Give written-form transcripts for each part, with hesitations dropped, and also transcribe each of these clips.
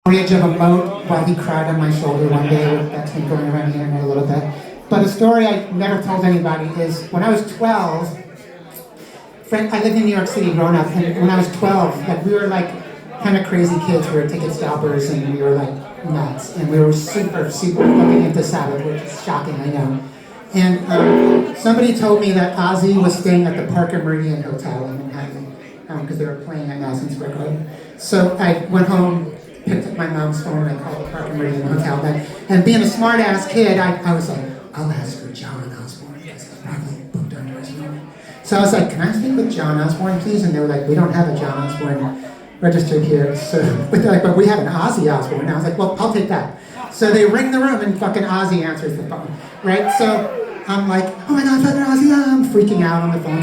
bridge of a moat while he cried on my shoulder one day. That's been going around the internet a little bit. But a story I never told anybody is when I was 12, I lived in New York City growing up, and when I was 12, like we were like kind of crazy kids. We were ticket scalpers and we were like nuts, and we were super looking into Sabbitch, which is shocking, I know. And somebody told me that Ozzy was staying at the Meridian Hotel in Manhattan because they were playing at Madison Square Garden. So I went home, picked up my mom's phone, and I called the Meridian Hotel. And being a smart-ass kid, I was like, I'll ask for John Osbourne because he's probably booked under his room. So I was like, can I speak with John Osbourne, please? And they were like, we don't have a John Osbourne registered here. So, but they're like, but we have an Ozzy Osbourne. And I was like, well, I'll take that. So they ring the room and fucking Ozzy answers the phone, right? So I'm like, oh my God, fucking Ozzy, I'm freaking out on the phone.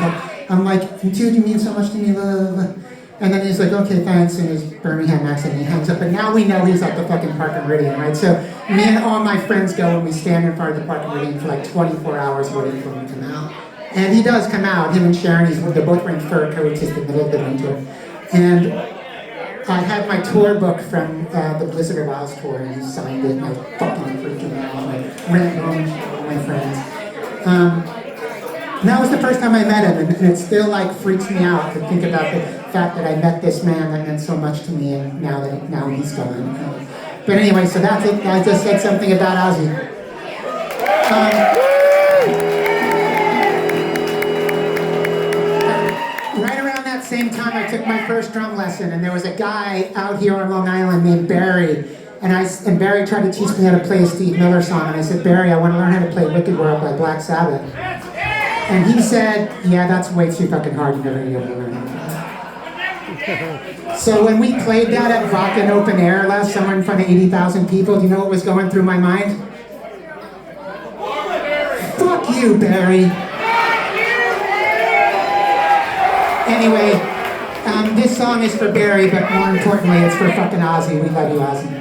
I'm like, dude, you mean so much to me, love. And then he's like, okay, thanks, in his Birmingham accent, and he hangs up. But now we know he's at the fucking Meridian, right? So me and all my friends go and we stand in front of the Meridian for like 24 hours waiting for him to come out. And he does come out, him and Sharon, they're both wearing fur coats, it's the middle of the winter. And I had my tour book from the Blizzard of Oz tour, and he signed it, and I fucking freaking out. I ran home to all my friends. And that was the first time I met him, and it still like freaks me out to think about the fact that I met this man that meant so much to me, and now he's gone. But anyway, so that's it. I just said something about Ozzy. Right around that same time, I took my first drum lesson, and there was a guy out here on Long Island named Barry, and Barry tried to teach me how to play a Steve Miller song, and I said, Barry, I want to learn how to play Wicked World by Black Sabbath. And he said, yeah, that's way too fucking hard, you're never gonna be able to learn that. So when we played that at Vakken Open Air last summer in front of 80,000 people, do you know what was going through my mind? Fuck you, Barry. Anyway, this song is for Barry, but more importantly, it's for fucking Ozzy. We love you, Ozzy.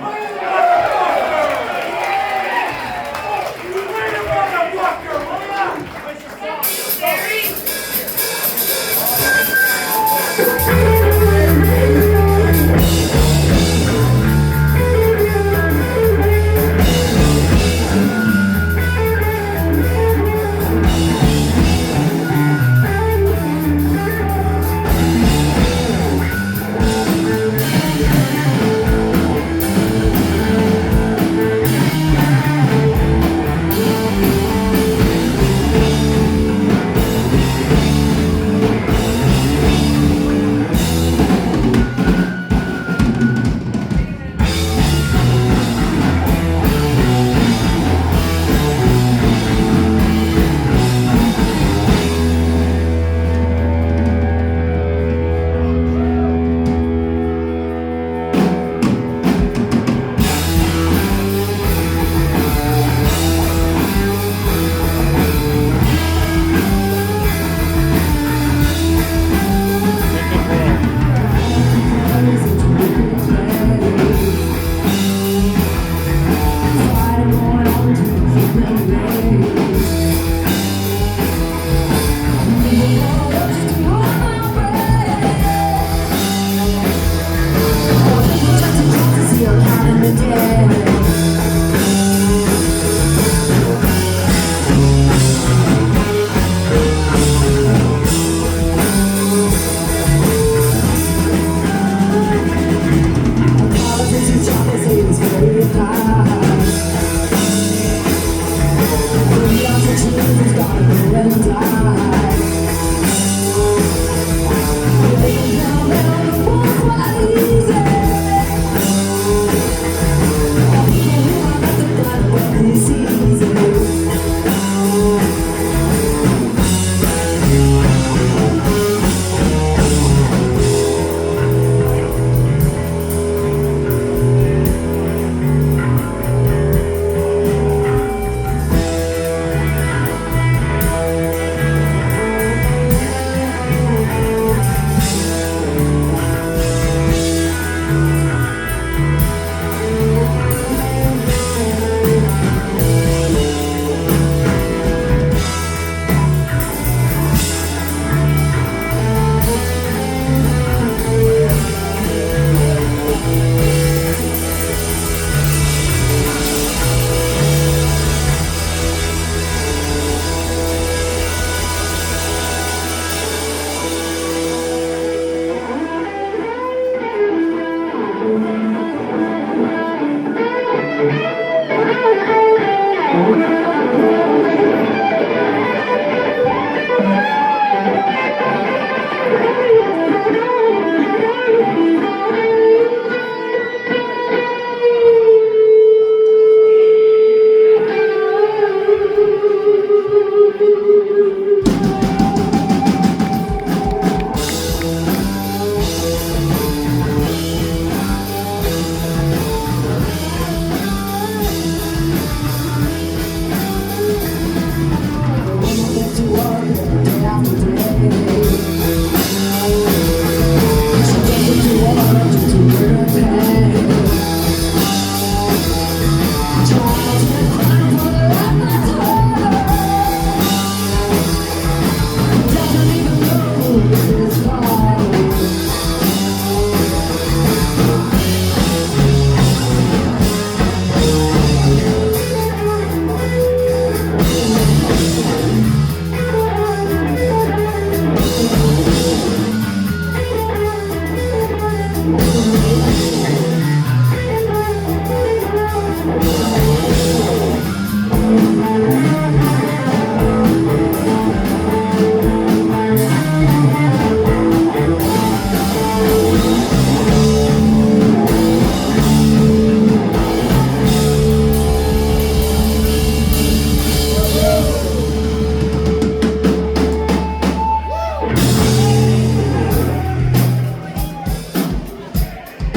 Thank you.